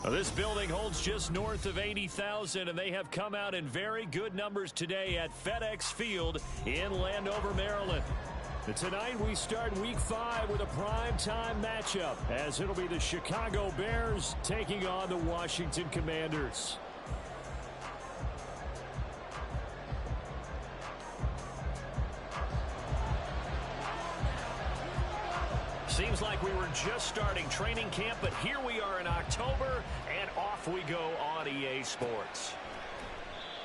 This building holds just north of 80,000, and they have come out in very good numbers today at FedEx Field in Landover, Maryland. And tonight we start Week 5 with a primetime matchup, as it'll be the Chicago Bears taking on the Washington Commanders. Seems like we were just starting training camp, but here we are in October, and off we go on EA Sports.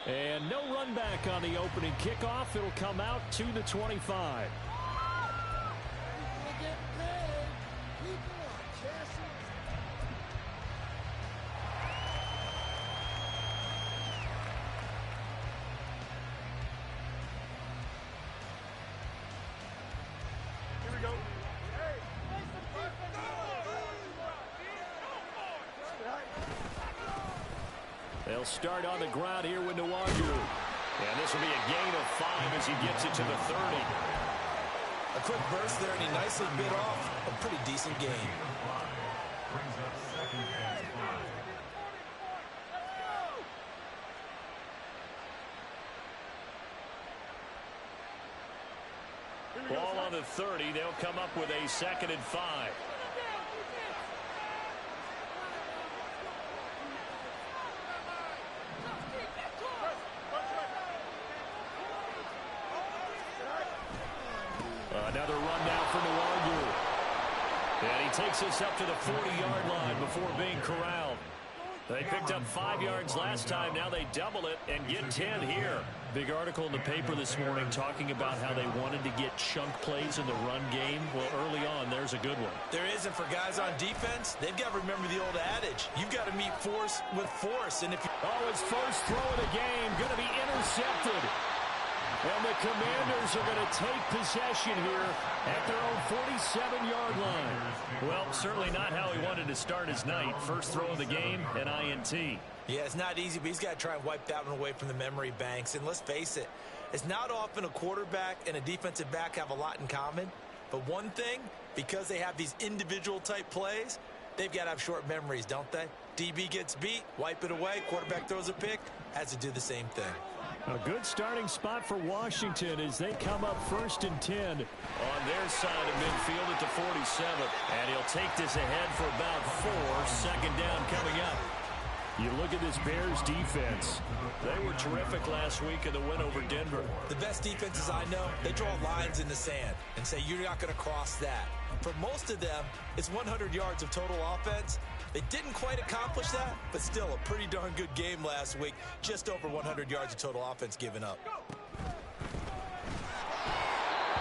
And no run back on the opening kickoff. It'll come out to the 25. They'll start on the ground here with Nwangu. And this will be a gain of 5 as he gets it to the 30. A quick burst there, and he nicely bit off a pretty decent gain. Ball on the 30. They'll come up with a 2nd and 5. Another run now for Nwangu. And he takes us up to the 40-yard line before being corralled. They picked up 5 yards last time. Now they double it and get 10 here. Big article in the paper this morning talking about how they wanted to get chunk plays in the run game. Well, early on, there's a good one. There isn't for guys on defense. They've got to remember the old adage. You've got to meet force with force. And if his first throw of the game going to be intercepted. And the Commanders are going to take possession here at their own 47-yard line. Well, certainly not how he wanted to start his night. First throw of the game, an INT. Yeah, it's not easy, but he's got to try and wipe that one away from the memory banks. And let's face it, it's not often a quarterback and a defensive back have a lot in common. But one thing, because they have these individual-type plays, they've got to have short memories, don't they? DB gets beat, wipe it away, quarterback throws a pick, has to do the same thing. A good starting spot for Washington as they come up 1st and 10 on their side of midfield at the 47. And he'll take this ahead for about 4. 2nd down coming up. You look at this Bears defense. They were terrific last week in the win over Denver. The best defenses I know, they draw lines in the sand and say you're not going to cross that. For most of them, it's 100 yards of total offense. They didn't quite accomplish that, but still a pretty darn good game last week. Just over 100 yards of total offense given up.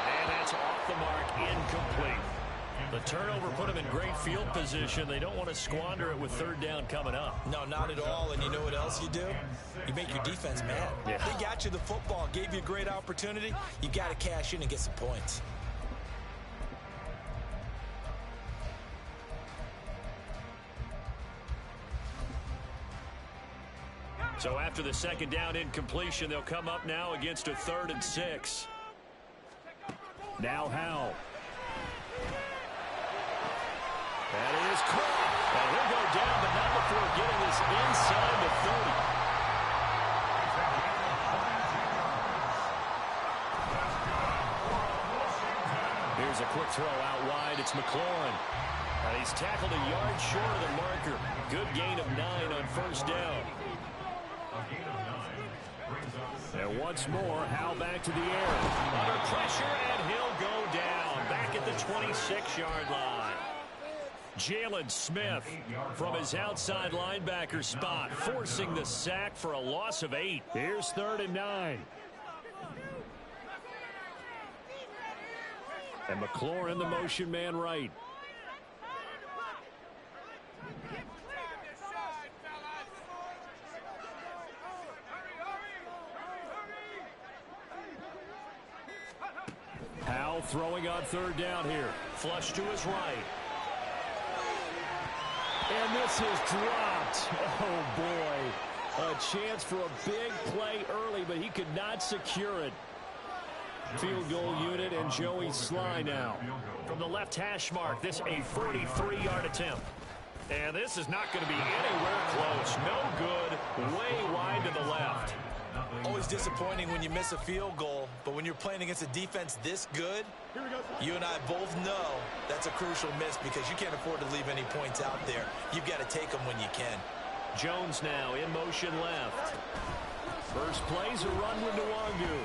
And that's off the mark, incomplete. The turnover put them in great field position. They don't want to squander it with 3rd down coming up. No, not at all. And you know what else you do? You make your defense mad. Yeah. They got you the football, gave you a great opportunity. You got to cash in and get some points. So after the 2nd down incompletion, they'll come up now against a 3rd and 6. Now Howell. That is caught. And he'll go down, but not before getting this inside the 30. Here's a quick throw out wide. It's McLaurin. And he's tackled a yard short of the marker. Good gain of 9 on 1st down. And once more, Howell back to the air. Under pressure, and he'll go down. Back at the 26-yard line. Jalen Smith from his outside linebacker spot, forcing the sack for a loss of 8. Here's 3rd and 9. And McLaurin, the motion man right. Howell throwing on 3rd down here. Flush to his right. And this is dropped. Oh, boy. A chance for a big play early, but he could not secure it. Field goal unit and Joey Sly now. From the left hash mark, this a 43-yard attempt. And this is not going to be anywhere close. No good. Way wide to the left. Always disappointing when you miss a field goal, but when you're playing against a defense this good, you and I both know that's a crucial miss because you can't afford to leave any points out there. You've got to take them when you can. Jones now in motion left. First play's a run with Nwangu.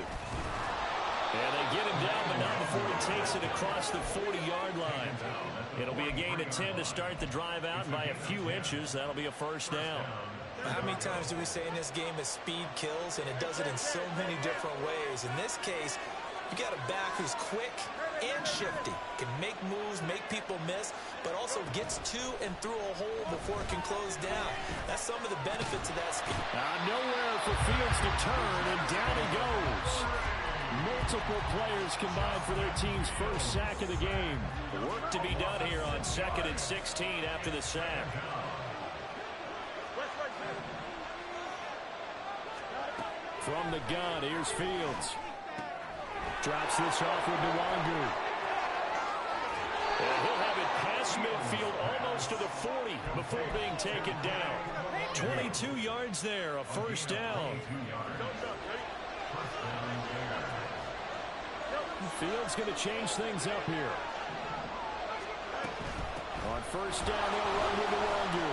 And they get him down, but not before he takes it across the 40-yard line. It'll be a gain of 10 to start the drive out, and by a few inches, that'll be a first down. How many times do we say in this game that speed kills, and it does it in so many different ways? In this case, you got a back who's quick and shifty, can make moves, make people miss, but also gets to and through a hole before it can close down. That's some of the benefits of that speed. Nowhere for Fields to turn, and down he goes. Multiple players combined for their team's first sack of the game. Work to be done here on 2nd and 16 after the sack. From the gun, here's Fields. Drops this off with Nwangu. And he'll have it past midfield almost to the 40 before being taken down. 22 yards there, a first down. Fields going to change things up here. On first down, they'll run with Nwangu.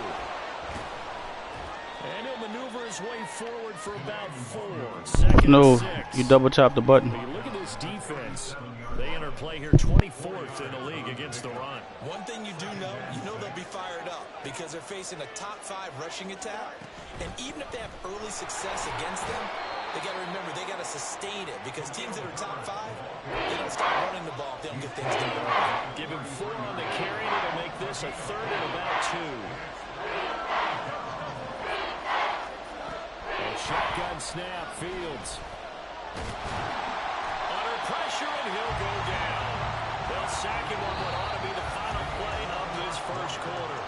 And he'll maneuver his way forward for about 4. Second and 6. You double tap the button. Look at this defense. They enter play here 24th in the league against the run. One thing you do know, they'll be fired up because they're facing a top 5 rushing attack. And even if they have early success against them, they got to remember they got to sustain it because teams that are top 5, they don't start running the ball if they don't get things done. Give him 4 on the carry. It'll make this a 3rd and about 2. Shotgun snap, Fields. Under pressure, and he'll go down. They'll sack him on what ought to be the final play of this first quarter.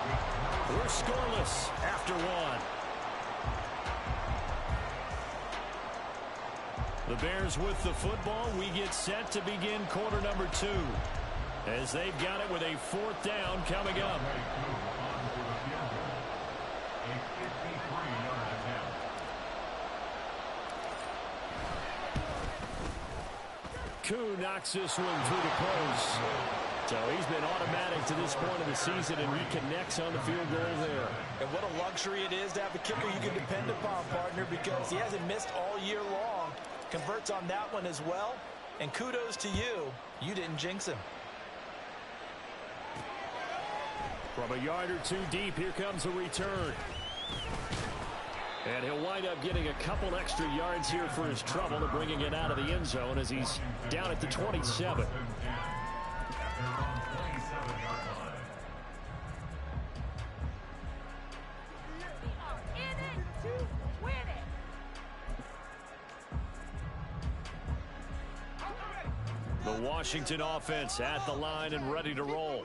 We're scoreless after 1. The Bears with the football. We get set to begin quarter number 2. As they've got it with a 4th down coming up. Koo knocks this one through the post. So he's been automatic to this point of the season, and he connects on the field goal there. And what a luxury it is to have a kicker you can depend upon, partner, because he hasn't missed all year long. Converts on that one as well. And kudos to you. You didn't jinx him. From a yard or 2 deep, here comes a return. And he'll wind up getting a couple extra yards here for his trouble to bringing it out of the end zone as he's down at the 27. The Washington offense at the line and ready to roll.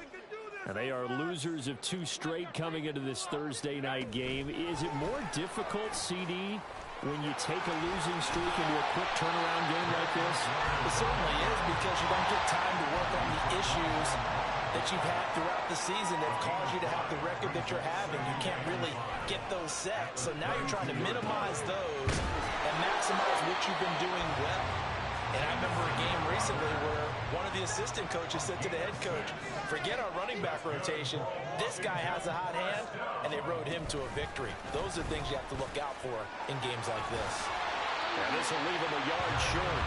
And they are losers of 2 straight coming into this Thursday night game. Is it more difficult, CD, when you take a losing streak into a quick turnaround game like this? It certainly is because you don't get time to work on the issues that you've had throughout the season that caused you to have the record that you're having. You can't really get those set. So now you're trying to minimize those and maximize what you've been doing well. And I remember a game recently where one of the assistant coaches said to the head coach, forget our running back rotation. This guy has a hot hand, and they rode him to a victory. Those are things you have to look out for in games like this. And this will leave him a yard short.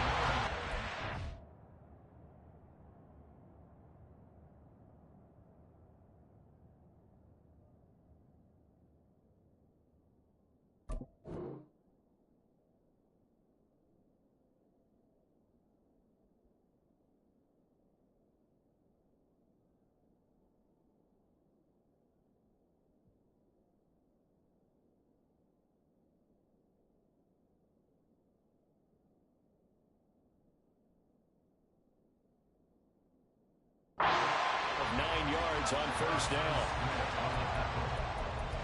On first down.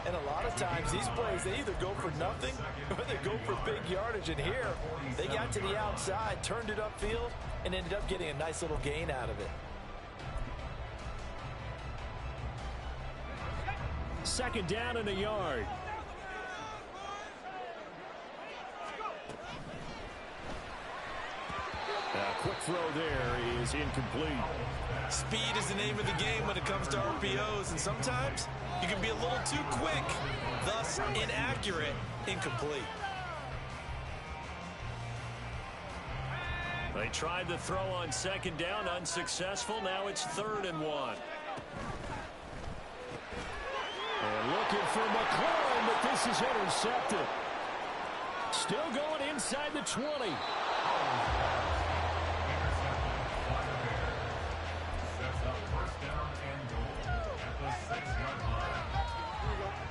And a lot of times these plays, they either go for nothing or they go for big yardage. And here, they got to the outside, turned it upfield, and ended up getting a nice little gain out of it. second down and a yard. A quick throw there is incomplete. Speed is the name of the game when it comes to RPOs, and sometimes you can be a little too quick, thus inaccurate, incomplete. They tried the throw on second down, unsuccessful. Now it's 3rd and 1. And looking for McLaurin, but this is intercepted. Still going inside the 20.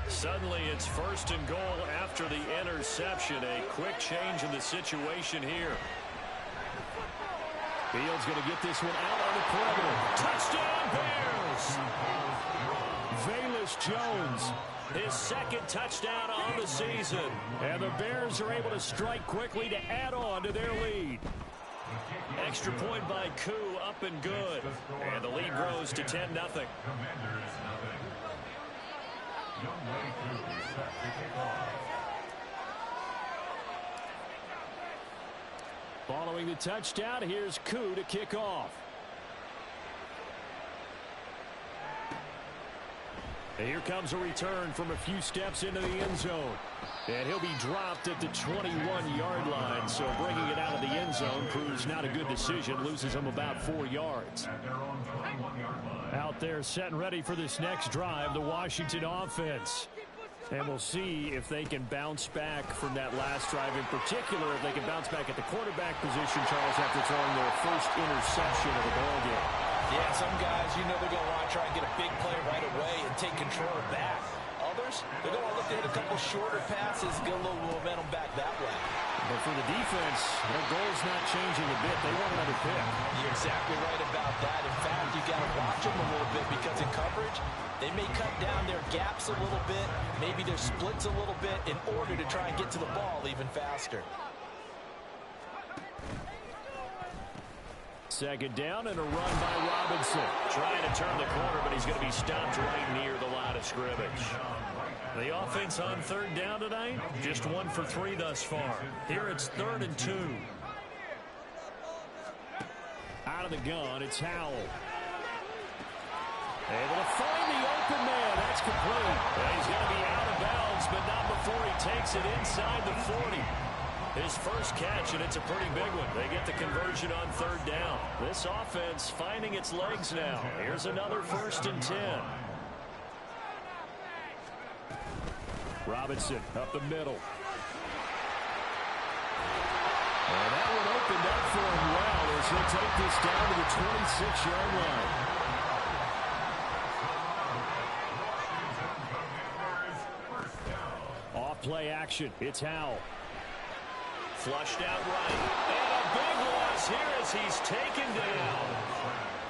Suddenly it's 1st and goal after the interception. A quick change in the situation here. Fields going to get this one out on the perimeter. Touchdown, Bears! Velus Jones, his 2nd touchdown on the season. And the Bears are able to strike quickly to add on to their lead. Extra point by Koo, up and good. And the lead grows to 10-0. Following the touchdown, here's Koo to kick off. And here comes a return from a few steps into the end zone. And he'll be dropped at the 21-yard line. So bringing it out of the end zone proves not a good decision. Loses him about 4 yards. Out there set and ready for this next drive, the Washington offense. And we'll see if they can bounce back from that last drive. In particular, if they can bounce back at the quarterback position, Charles, after throwing their first interception of the ballgame. Yeah, some guys, you know they're going to want to try and get a big play right away and take control back. Others, they're going to look to hit a couple shorter passes, get a little momentum back that way. But for the defense, their goal's not changing a bit. They want another pick. You're exactly right about that. In fact, you got to watch them a little bit because in coverage, they may cut down their gaps a little bit, maybe their splits a little bit in order to try and get to the ball even faster. 2nd down and a run by Robinson. Trying to turn the corner, but he's going to be stopped right near the line of scrimmage. The offense on 3rd down tonight, just 1 for 3 thus far. Here it's 3rd and 2. Out of the gun, it's Howell. Able to find the open man. That's complete. And he's going to be out of bounds, but not before he takes it inside the 40. His first catch, and it's a pretty big one. They get the conversion on 3rd down. This offense finding its legs now. Here's another 1st and 10. Robinson up the middle. And that one opened up for him well as he'll take this down to the 26-yard line. Off play action. It's Howell. Flushed out right. And a big loss here as he's taken down.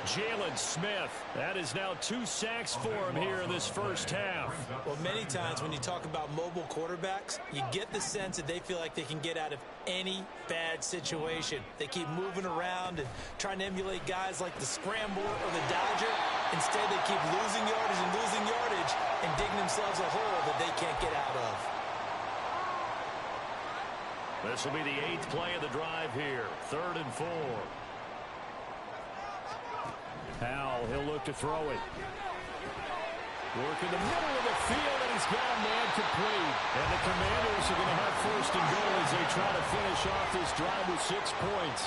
Jalen Smith. That is now 2 sacks for him here in this first half. Well, many times when you talk about mobile quarterbacks, you get the sense that they feel like they can get out of any bad situation. They keep moving around and trying to emulate guys like the Scrambler or the Dodger. Instead, they keep losing yardage and losing yardage and digging themselves a hole that they can't get out of. This will be the 8th play of the drive here. 3rd and 4. Howell, he'll look to throw it. Work in the middle of the field, and he's got a man complete. And the Commanders are going to have 1st and goal as they try to finish off this drive with 6 points.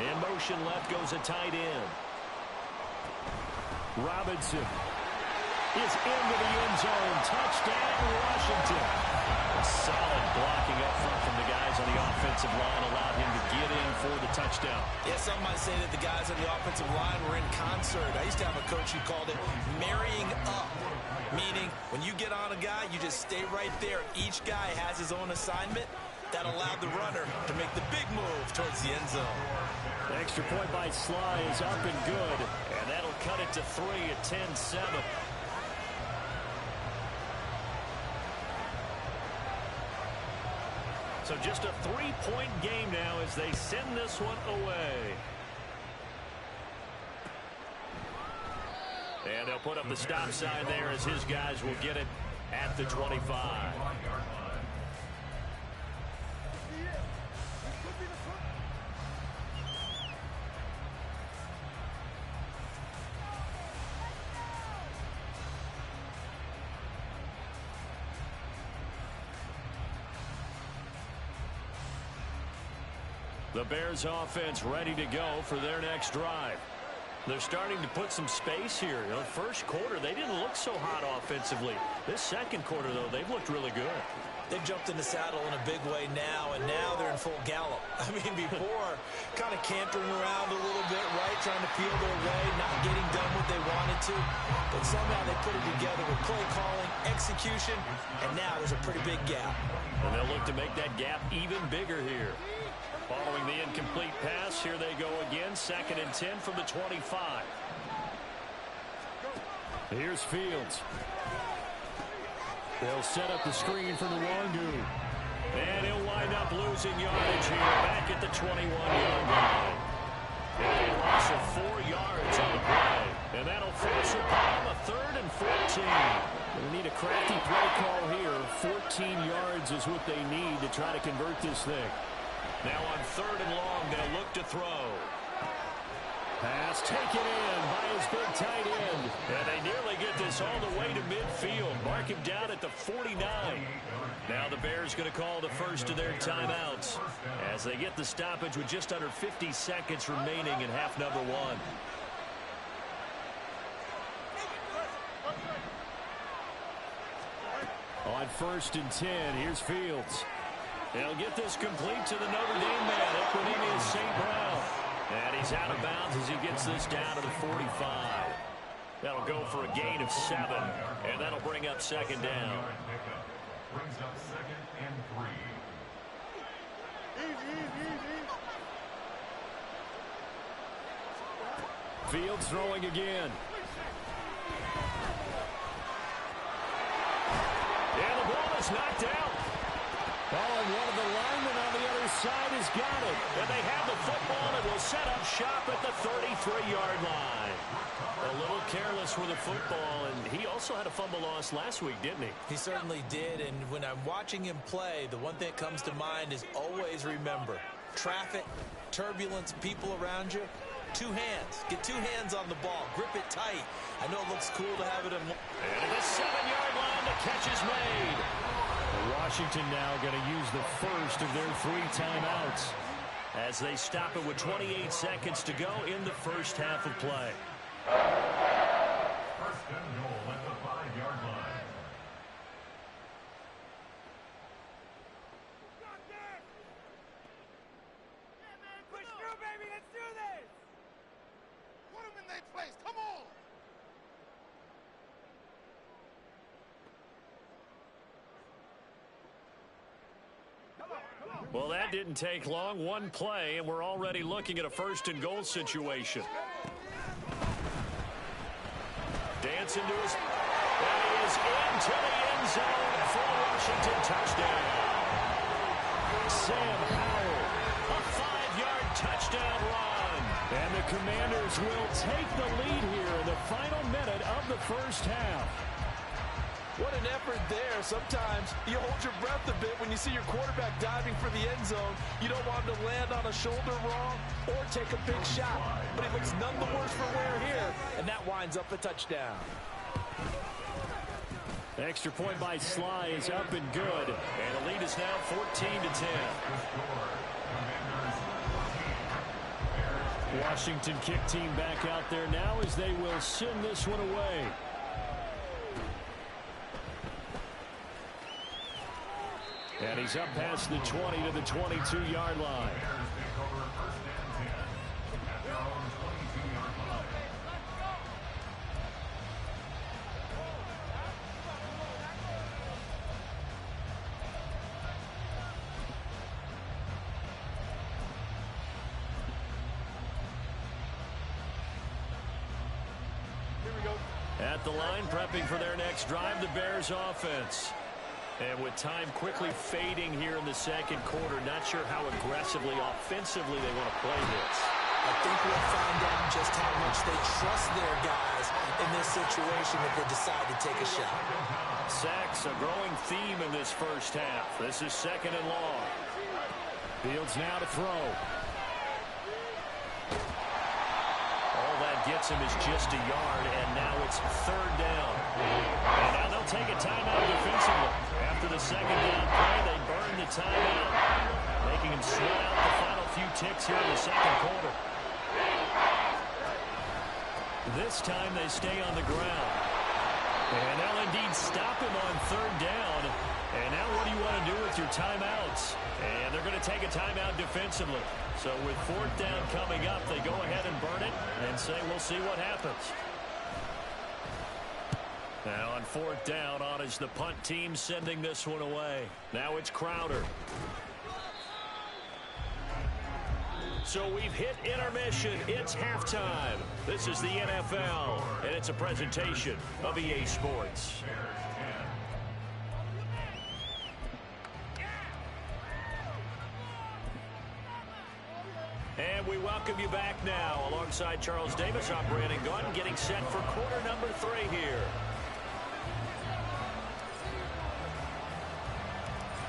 In motion left goes a tight end. Robinson is into the end zone. Touchdown, Washington. A solid blocking up front from the guys on the offensive line allowed him to get in for the touchdown. Yeah, some might say that the guys on the offensive line were in concert. I used to have a coach who called it marrying up, meaning when you get on a guy, you just stay right there. Each guy has his own assignment. That allowed the runner to make the big move towards the end zone. The extra point by Sly is up and good, and that'll cut it to 3 at 10-7. So just a 3-point game now as they send this one away. And they'll put up the stop sign there as his guys will get it at the 25. The Bears offense ready to go for their next drive. They're starting to put some space here. You know, first quarter, they didn't look so hot offensively. This second quarter, though, they've looked really good. They've jumped in the saddle in a big way now, and now they're in full gallop. I mean, before, kind of cantering around a little bit, right, trying to feel their way, not getting done what they wanted to. But somehow they put it together with play calling, execution, and now there's a pretty big gap. And they'll look to make that gap even bigger here. Following the incomplete pass, here they go again, 2nd and 10 from the 25. Here's Fields. They'll set up the screen for Nwangu. And he'll wind up losing yardage here, back at the 21-yard line. And a loss of 4 yards on the play. And that'll force a bomb, a 3rd and 14. They need a crafty play call here. 14 yards is what they need to try to convert this thing. Now on 3rd and long, they'll look to throw. Pass taken in by his big tight end. And they nearly get this all the way to midfield. Mark him down at the 49. Now the Bears going to call the first of their timeouts as they get the stoppage with just under 50 seconds remaining in half number 1. On 1st and 10, here's Fields. They'll get this complete to the Notre Dame man, Equanimeous St. Brown. And he's out of bounds as he gets this down to the 45. That'll go for a gain of 7, and that'll bring up 2nd down. Brings up 2nd and 3. Fields throwing again. And the ball is knocked out. Oh, and one of the linemen on the other side has got it. And they have the football and will set up shop at the 33-yard line. A little careless with the football, and he also had a fumble loss last week, didn't he? He certainly did, and when I'm watching him play, the one thing that comes to mind is always remember, traffic, turbulence, people around you, 2 hands. Get 2 hands on the ball. Grip it tight. I know it looks cool to have it in. And at the 7-yard line, the catch is made. Washington now going to use the first of their 3 timeouts as they stop it with 28 seconds to go in the first half of play. 1st and goal at the 5-yard line. Push through, baby. Let's do this. Put them in their place. Come on. Well, that didn't take long. 1 play, and we're already looking at a 1st and goal situation. Dancing to his... And he is into the end zone for the Washington touchdown. Sam Howell, a 5-yard touchdown run. And the Commanders will take the lead here in the final minute of the first half. What an effort there. Sometimes you hold your breath a bit when you see your quarterback diving for the end zone. You don't want him to land on a shoulder wrong or take a big shot. But he looks none the worse for wear here, and that winds up a touchdown. Extra point by Sly is up and good. And the lead is now 14-10. Washington kick team back out there now as they will send this one away. And he's up past the 20 to the 22-yard line. At the line, prepping for their next drive, the Bears offense. And with time quickly fading here in the second quarter, not sure how aggressively, offensively they want to play this. I think we'll find out just how much they trust their guys in this situation if they decide to take a shot. Sacks, a growing theme in this first half. This is 2nd and long. Fields now to throw. All that gets him is just a yard, and now it's 3rd down. And now they'll take a timeout defensively. After the 2nd down play, they burn the timeout, making him sweat out the final few ticks here in the 2nd quarter. This time they stay on the ground. And they'll indeed stop him on 3rd down. And now what do you want to do with your timeouts? And they're going to take a timeout defensively. So with 4th down coming up, they go ahead and burn it and say we'll see what happens. Now on 4th down, on is the punt team sending this one away. Now it's Crowder. So we've hit intermission. It's halftime. This is the NFL, and it's a presentation of EA Sports. And we welcome you back now. Alongside Charles Davis, I'm Brandon Gaudin, getting set for quarter number 3 here.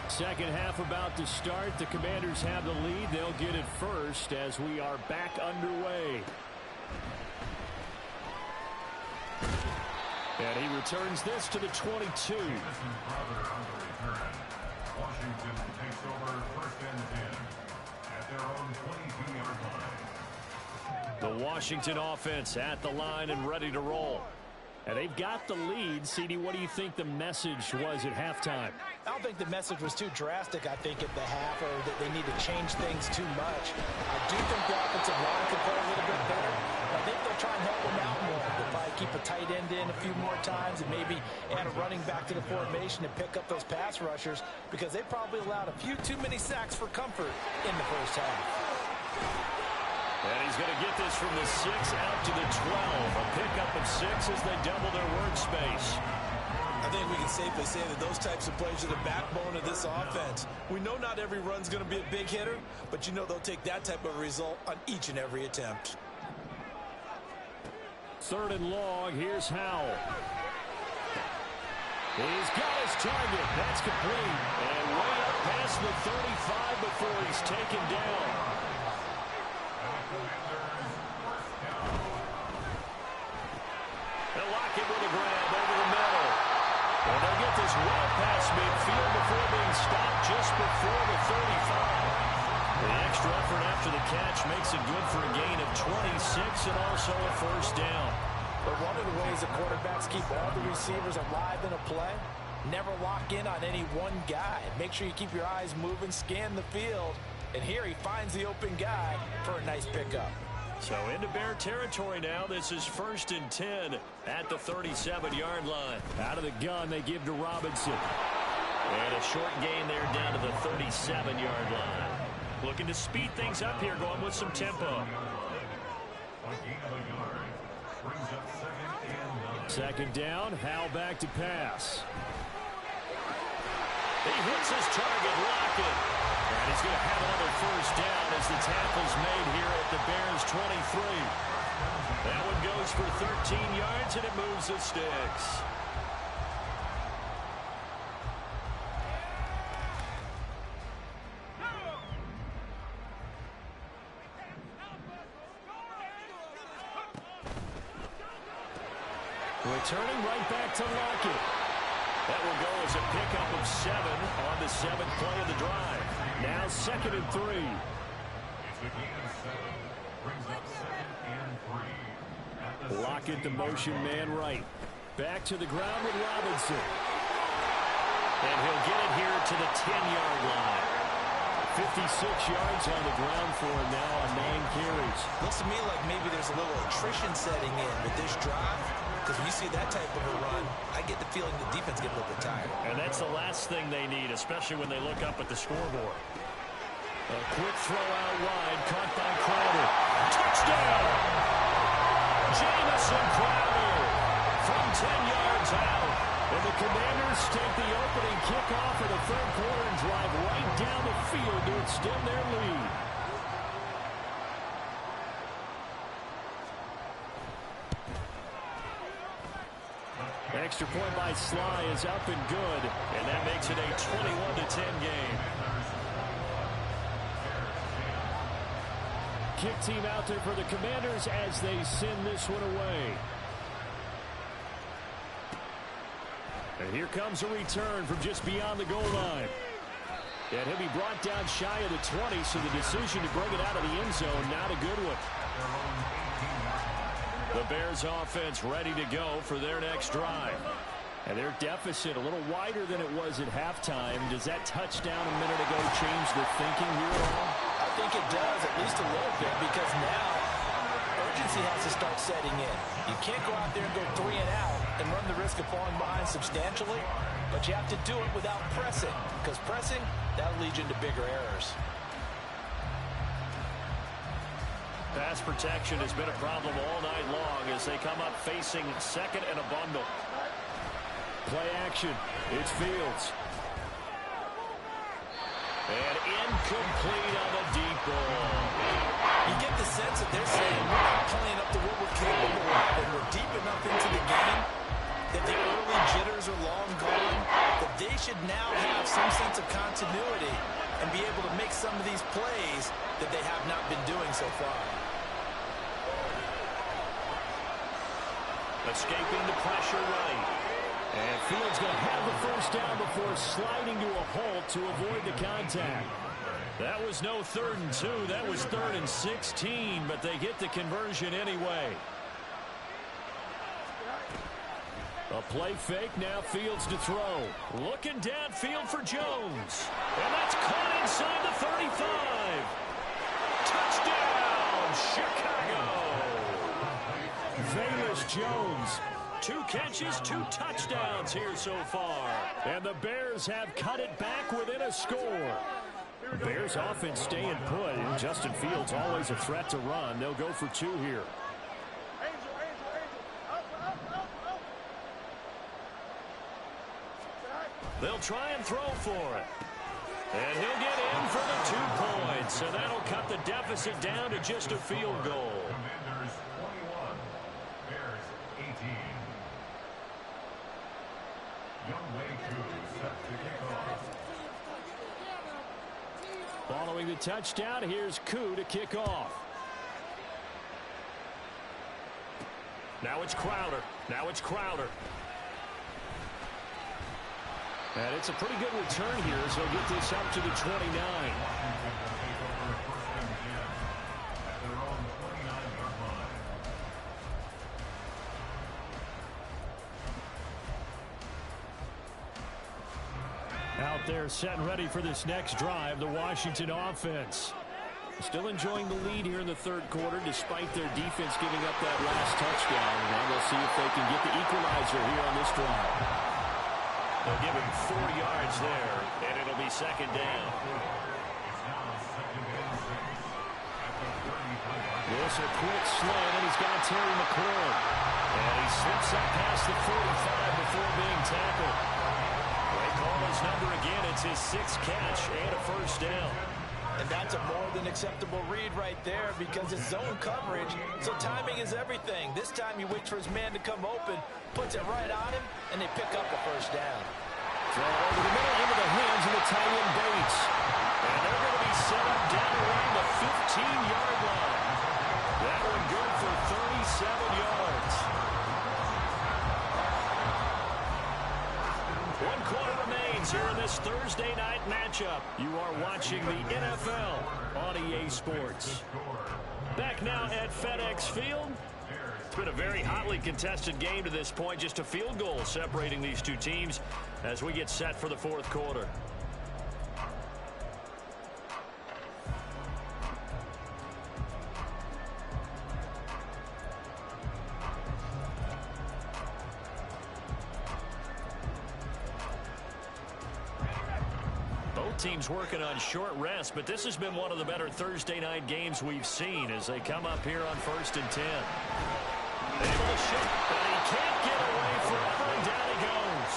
Second half about to start. The Commanders have the lead. They'll get it first as we are back underway. And he returns this to the 22. Washington takes over 1st and 10 at their own 22-yard line. The Washington offense at the line and ready to roll. And they've got the lead. CD, what do you think the message was at halftime? I don't think the message was too drastic, I think, at the half, or that they need to change things too much. I do think the offensive line could play a little bit better. I think they'll try and help them out more. They'll probably keep a tight end in a few more times and maybe add a running back to the formation to pick up those pass rushers, because they probably allowed a few too many sacks for comfort in the first half. And he's going to get this from the 6 out to the 12. A pickup of 6 as they double their word space. I think we can safely say that those types of plays are the backbone of this offense. We know not every run's going to be a big hitter, but you know they'll take that type of result on each and every attempt. 3rd and long. Here's Howell. He's got his target. That's complete. And way up past the 35 before he's taken down. They'll lock it with a grab over the middle. And they'll get this well past midfield before being stopped just before the 35. The extra effort after the catch makes it good for a gain of 26 and also a 1st down. But one of the ways the quarterbacks keep all the receivers alive in a play, never lock in on any one guy. Make sure you keep your eyes moving, scan the field. And here he finds the open guy for a nice pickup. So into Bear territory now. This is 1st and 10 at the 37-yard line. Out of the gun, they give to Robinson. And a short gain there down to the 37-yard line. Looking to speed things up here, going with some tempo. 2nd down, Howell back to pass. He hits his target, Lockett. And he's going to have another 1st down as the tackle's made here at the Bears' 23. That one goes for 13 yards, and it moves the sticks. Returning right back to Lockett. That will go as a pickup of 7 on the 7th play of the drive. Now 2nd and 3. Lockett, the motion man right. Back to the ground with Robinson. And he'll get it here to the 10-yard line. 56 yards on the ground for him now on 9 carries. Looks to me like maybe there's a little attrition setting in with this drive. Because when you see that type of a run, I get the feeling the defense gets a little bit tired. And that's the last thing they need, especially when they look up at the scoreboard. A quick throw out wide, caught by Crowder. Touchdown! Jamison Crowder from 10 yards out. And the Commanders take the opening kickoff of the 3rd quarter and drive right down the field to extend their lead. extra point by Sly is up and good, and that makes it a 21-10 game. Kick team out there for the Commanders as they send this one away. And here comes a return from just beyond the goal line. And he'll be brought down shy of the 20, so the decision to bring it out of the end zone, not a good one. The Bears offense ready to go for their next drive. And their deficit a little wider than it was at halftime. Does that touchdown a minute ago change the thinking here at all? I think it does, at least a little bit, because now urgency has to start setting in. You can't go out there and go 3 and out and run the risk of falling behind substantially, but you have to do it without pressing, because pressing, that'll lead you into bigger errors. Pass protection has been a problem all night long as they come up facing second and a bundle. Play action. It's Fields. And incomplete on the deep ball. You get the sense that they're saying we're not playing up to what we're capable of, and we're deep enough into the game that the early jitters are long gone, that they should now have some sense of continuity and be able to make some of these plays that they have not been doing so far. Escaping the pressure right. And Fields going to have the first down before sliding to a halt to avoid the contact. That was no 3rd and 2. That was 3rd and 16, but they get the conversion anyway. A play fake, now Fields to throw. Looking downfield for Jones. And that's caught inside the 35. Touchdown, Chicago. Velus Jones. 2 catches, 2 touchdowns here so far. And the Bears have cut it back within a score. Bears offense staying put, and Justin Fields always a threat to run. They'll go for 2 here. They'll try and throw for it. And he'll get in for the 2 points. So that'll cut the deficit down to just a field goal. Commanders 21, Bears 18. Youngway Coors set to kick off. Following the touchdown, here's Koo to kick off. Now it's Crowder. And it's a pretty good return here, so he'll get this up to the 29. Out there set and ready for this next drive, the Washington offense. Still enjoying the lead here in the 3rd quarter despite their defense giving up that last touchdown. Now we'll see if they can get the equalizer here on this drive. They'll give him 4 yards there, and it'll be 2nd down. This a quick slant, and he's got Terry McLaurin. And he slips up past the 45 before being tackled. They call his number again. It's his 6th catch and a first down. And that's a more than acceptable read right there because it's zone coverage, so timing is everything. This time he waits for his man to come open, puts it right on him, and they pick up a first down. Throw over the middle into the hands of the tight end Bates. And they're going to be set up down around the 15-yard line. That one good for 37 yards. 1 quarter remains here in this Thursday night matchup. You are watching the NFL on EA Sports. Back now at FedEx Field. It's been a very hotly contested game to this point. Just a field goal separating these 2 teams as we get set for the 4th quarter. Teams working on short rest, but this has been one of the better Thursday night games we've seen as they come up here on 1st and 10. Able to shoot, but he can't get away forever, and down he goes.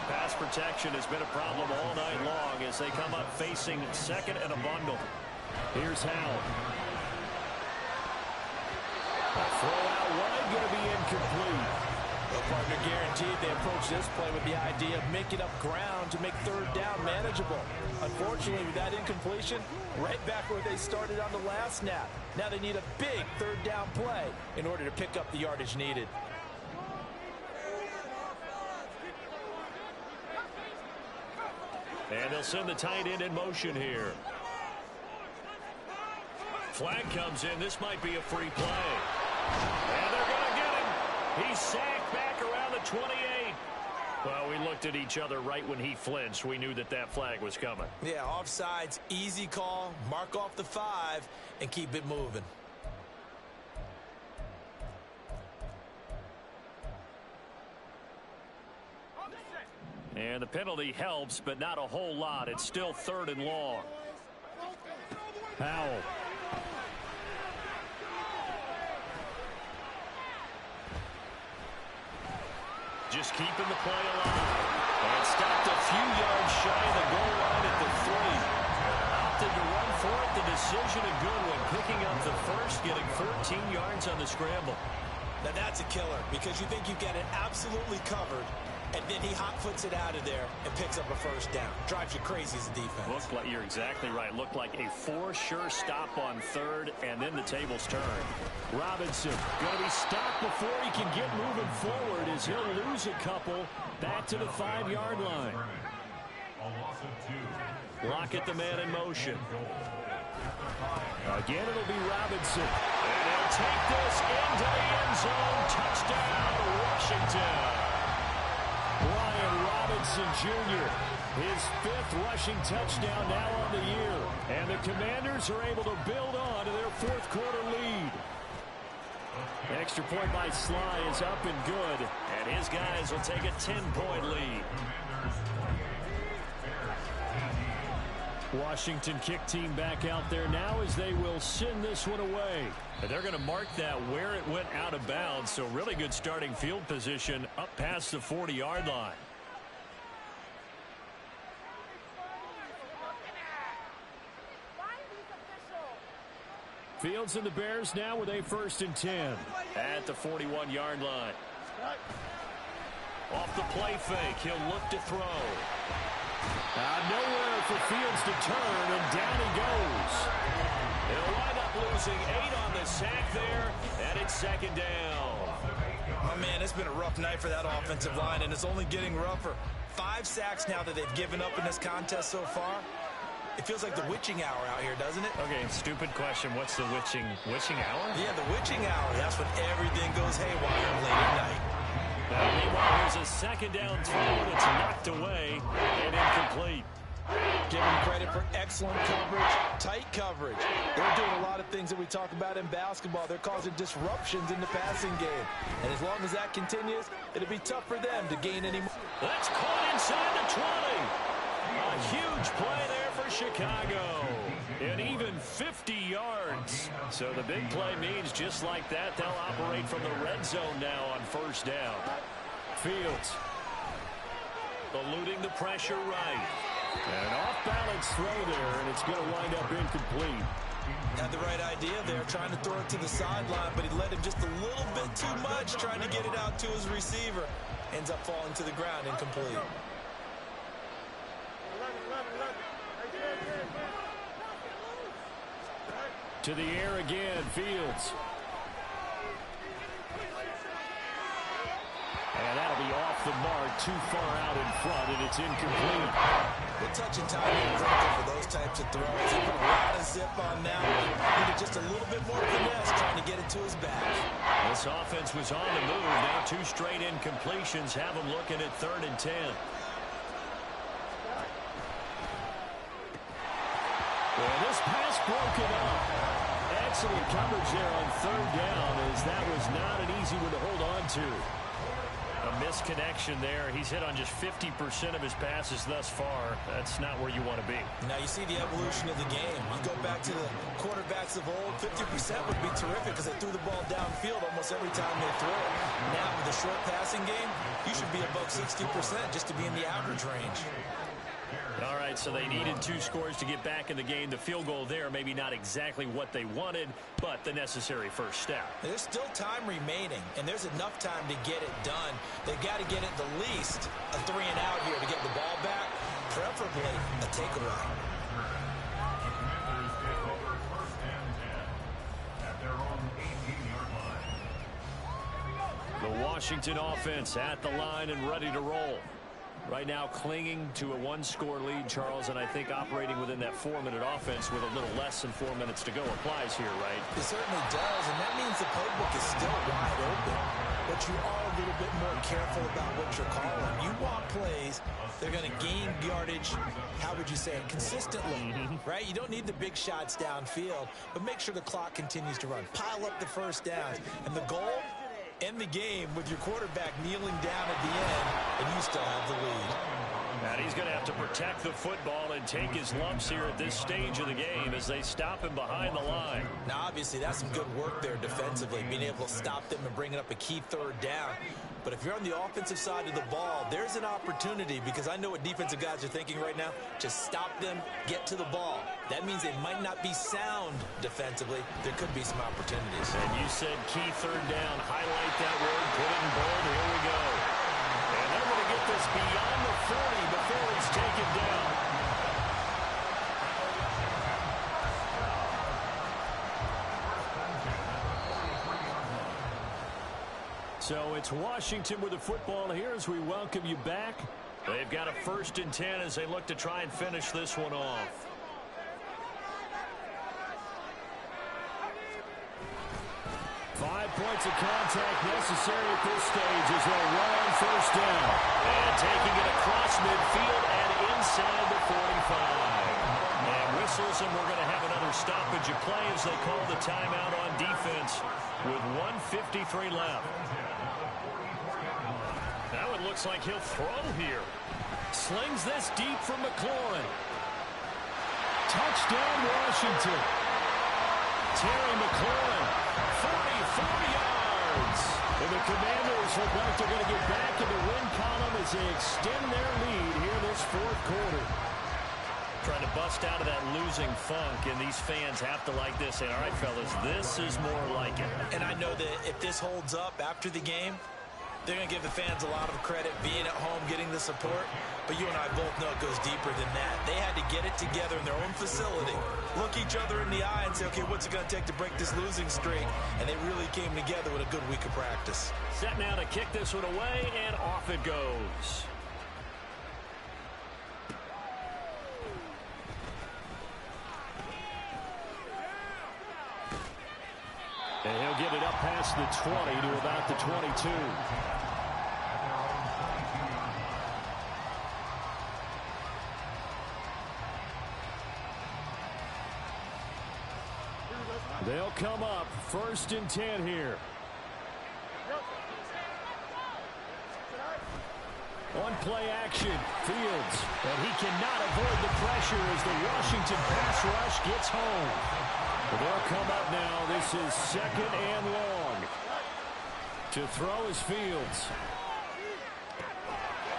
Pass protection has been a problem all night long as they come up facing second and a bundle. Here's Howell. A throw out wide, going to be incomplete. Well, partner, guaranteed they approach this play with the idea of making up ground to make third down manageable. Unfortunately, with that incompletion, right back where they started on the last snap. Now they need a big third down play in order to pick up the yardage needed. And they'll send the tight end in motion here. Flag comes in. This might be a free play. And they're going to get him. He's sacked back around the 28. Well, we looked at each other right when he flinched. We knew that that flag was coming. Yeah, offsides, easy call. Mark off the 5 and keep it moving. And the penalty helps, but not a whole lot. It's still 3rd and long. Powell. Just keeping the play alive. And stopped a few yards shy of the goal line at the 3. Opted to run for it. The decision a good one. Picking up the first, getting 14 yards on the scramble. Now that's a killer because you think you've got it absolutely covered, and then he hot-foots it out of there and picks up a first down. Drives you crazy as a defense. Looked like, you're exactly right. Looked like a for-sure stop on 3rd, and then the tables turn. Robinson going to be stopped before he can get moving forward as he'll lose a couple back to the 5-yard line. Lockett the man in motion. Again, it'll be Robinson. And he'll take this into the end zone. Touchdown, Washington. Brian Robinson Jr., his 5th rushing touchdown now on the year. And the Commanders are able to build on to their 4th quarter lead. Extra point by Sly is up and good. And his guys will take a 10-point lead. Washington kick team back out there now as they will send this one away. And they're going to mark that where it went out of bounds. So really good starting field position up past the 40-yard line. Fields and the Bears now with a 1st and 10 at the 41-yard line. Off the play fake, he'll look to throw. Nowhere for Fields to turn, and down he goes. He'll wind up losing 8 on the sack there, and it's 2nd down. Oh, man, it's been a rough night for that offensive line, and it's only getting rougher. 5 sacks now that they've given up in this contest so far. It feels like the witching hour out here, doesn't it? Okay, stupid question. What's the witching hour? Yeah, the witching hour. That's when everything goes haywire late at night. Meanwhile, there's a 2nd down throw that's knocked away and incomplete. Give them credit for excellent coverage, tight coverage. They're doing a lot of things that we talk about in basketball. They're causing disruptions in the passing game. And as long as that continues, it'll be tough for them to gain any more. That's caught inside the 20. A huge play there for Chicago. And even 50 yards. So the big play means just like that, they'll operate from the red zone now on 1st down. Fields eluding the pressure right. An off-balance throw there, and it's going to wind up incomplete. Had the right idea there, trying to throw it to the sideline, but he let him just a little bit too much, trying to get it out to his receiver. Ends up falling to the ground, incomplete. To the air again, Fields. And that'll be off the mark, too far out in front, and it's incomplete. Good touch and timing for those types of throws. He put a lot of zip on that one. Needed just a little bit more finesse trying to get it to his back. This offense was on the move. Now 2 straight incompletions have them looking at 3rd and 10. Well, this pass broken up. Excellent coverage there on 3rd down, as that was not an easy one to hold on to. A misconnection there. He's hit on just 50% of his passes thus far. That's not where you want to be. Now you see the evolution of the game. You go back to the quarterbacks of old, 50% would be terrific because they threw the ball downfield almost every time they throw it. Now with the short passing game, you should be above 60% just to be in the average range. All right, so they needed 2 scores to get back in the game. The field goal there, maybe not exactly what they wanted, but the necessary first step. There's still time remaining, and there's enough time to get it done. They've got to get it the least a 3-and-out here to get the ball back, preferably a takeaway. Commanders take over 1st and 10 at their own 18-yard line. The Washington offense at the line and ready to roll. Right now clinging to a 1-score lead, Charles, and I think operating within that 4-minute offense with a little less than 4 minutes to go applies here, right? It certainly does, and that means the playbook is still wide open. But you are a little bit more careful about what you're calling. You want plays, they're going to gain yardage, how would you say it, consistently, right? You don't need the big shots downfield, but make sure the clock continues to run. Pile up the first downs, and the goal, end the game with your quarterback kneeling down at the end, and you still have the lead. And he's going to have to protect the football and take his lumps here at this stage of the game as they stop him behind the line. Now, obviously, that's some good work there defensively, being able to stop them and bringing up a key 3rd down. But if you're on the offensive side of the ball, there's an opportunity, because I know what defensive guys are thinking right now. Just stop them, get to the ball. That means they might not be sound defensively. There could be some opportunities. And you said key 3rd down. Highlight that word, put it in bold. Here we go. And they're going to get this beyond the 40 before it's taken down. So it's Washington with the football here as we welcome you back. They've got a 1st and 10 as they look to try and finish this one off. Five points of contact necessary at this stage as they'll run on 1st down. And taking it across midfield and inside the 45. And whistles, and we're going to have another stoppage of play as they call the timeout on defense with 1:53 left. Now it looks like he'll throw here. Slings this deep from McLaurin. Touchdown, Washington. Terry McLaurin, 44 yards. And the Commanders look like they're going to get back in the win column as they extend their lead here this 4th quarter. Trying to bust out of that losing funk, and these fans have to like this. And all right, fellas, this is more like it. And I know that if this holds up after the game, they're going to give the fans a lot of credit being at home, getting the support. But you and I both know it goes deeper than that. They had to get it together in their own facility, look each other in the eye and say, okay, what's it going to take to break this losing streak? And they really came together with a good week of practice. Set now to kick this one away, and off it goes. And he'll get it up past the 20 to about the 22. They'll come up 1st and 10 here. On play action, Fields. And he cannot avoid the pressure as the Washington pass rush gets home. They'll come up now. This is 2nd and long. To throw is Fields.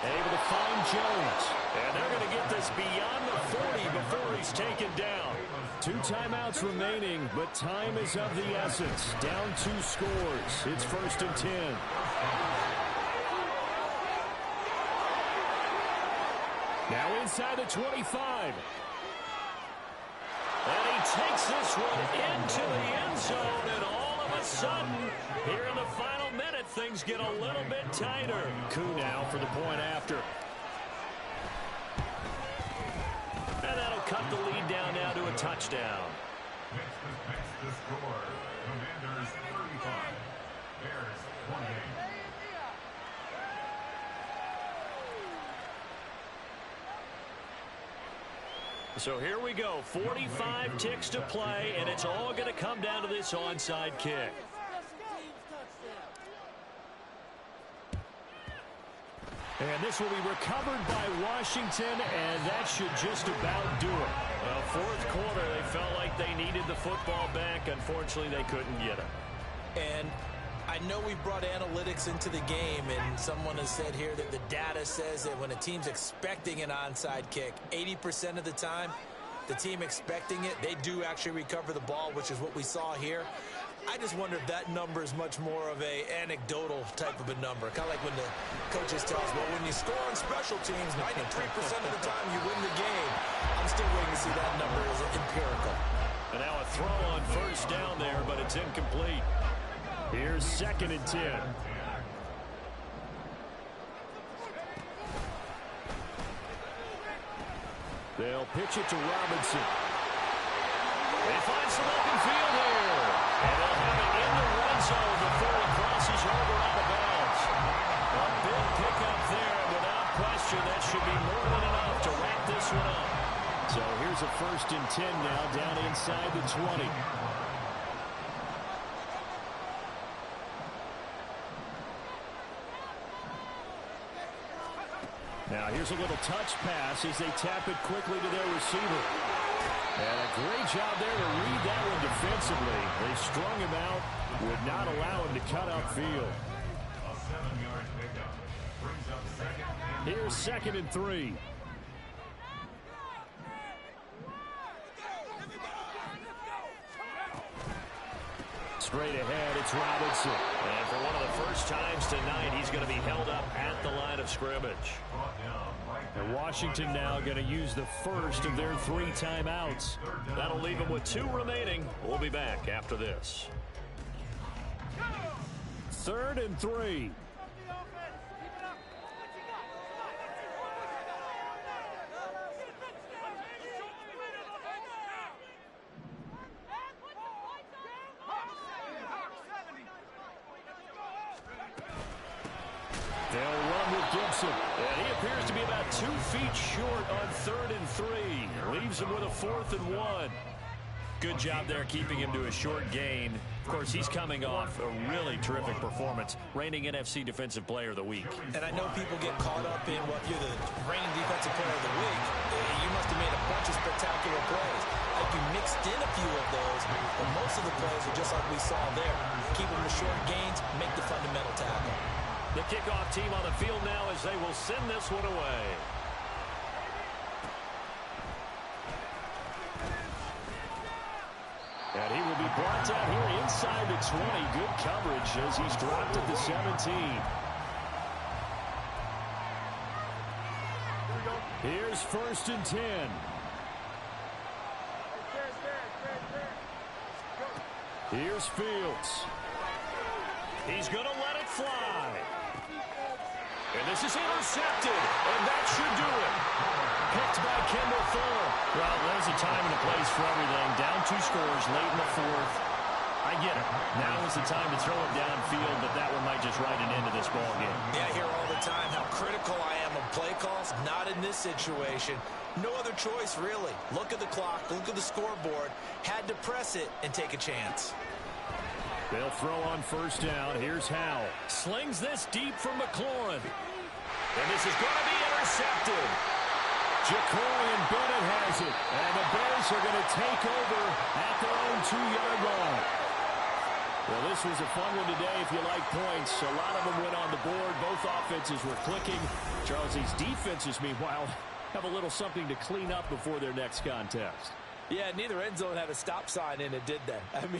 Able to find Jones. And they're going to get this beyond the 40 before he's taken down. 2 timeouts remaining, but time is of the essence. Down 2 scores. It's 1st and 10. Now inside the 25. And he takes this one into the end zone, and all of a sudden, here in the final minute, things get a little bit tighter. Koo now for the point after. And that'll cut the lead down now to a touchdown. Next the score. Commanders 35. Bears 28. So here we go. 45 ticks to play, and it's all going to come down to this onside kick. And this will be recovered by Washington, and that should just about do it. Well, 4th quarter, they felt like they needed the football back. Unfortunately, they couldn't get it. And I know we've brought analytics into the game, and someone has said here that the data says that when a team's expecting an onside kick, 80% of the time, the team expecting it, they do actually recover the ball, which is what we saw here. I just wonder if that number is much more of a anecdotal type of a number. Kind of like when the coaches tell us, well, when you score on special teams, 93% of the time you win the game. I'm still waiting to see that number as empirical. And now a throw on first down there, but it's incomplete. Here's 2nd and 10. They'll pitch it to Robinson. They find some open field here. And they'll have it in the red zone before he crosses over out of bounds. A big pickup there, and without question, that should be more than enough to wrap this one up. So here's a 1st and 10 now, down inside the 20. Now here's a little touch pass as they tap it quickly to their receiver. And a great job there to read that one defensively. They strung him out, would not allow him to cut upfield. A 7-yard pickup brings up 2nd and Here's 2nd and 3. Straight ahead, it's Robinson. And for one of the first times tonight, he's going to be held up at the line of scrimmage. brought down right And Washington now going to use the first of their 3 timeouts. That'll leave them with 2 remaining. We'll be back after this. 3rd and 3. They'll run with Gibson. And he appears to be about 2 feet short on 3rd and 3. Leaves him with a 4th and 1. Good job there keeping him to a short gain. Of course, he's coming off a really terrific performance, reigning NFC Defensive Player of the Week. And I know people get caught up in what you're the reigning defensive player of the week. You must have made a bunch of spectacular plays. Like you mixed in a few of those, but most of the plays are just like we saw there. Keep them to short gains, make the fundamental tackle. The kickoff team on the field now as they will send this one away. And he will be brought down here inside the 20. Good coverage as he's dropped at the 17. Here's 1st and 10. Here's Fields. He's going to let it fly. And this is intercepted, and that should do it. Picked by Kendall Fuller. Well, there's a time and a place for everything. Down 2 scores late in the 4th. I get it. Now is the time to throw it downfield, but that one might just write an end to this ball game. Yeah, I hear all the time how critical I am of play calls. Not in this situation. No other choice, really. Look at the clock, look at the scoreboard. Had to press it and take a chance. They'll throw on 1st down. Here's Howell. Slings this deep from McLaurin. And this is going to be intercepted. Jacorian Bennett has it. And the Bears are going to take over at their own 2-yard line. Well, this was a fun one today if you like points. A lot of them went on the board. Both offenses were clicking. Charles, these defenses, meanwhile, have a little something to clean up before their next contest. Yeah, neither end zone had a stop sign in it, did they? I mean,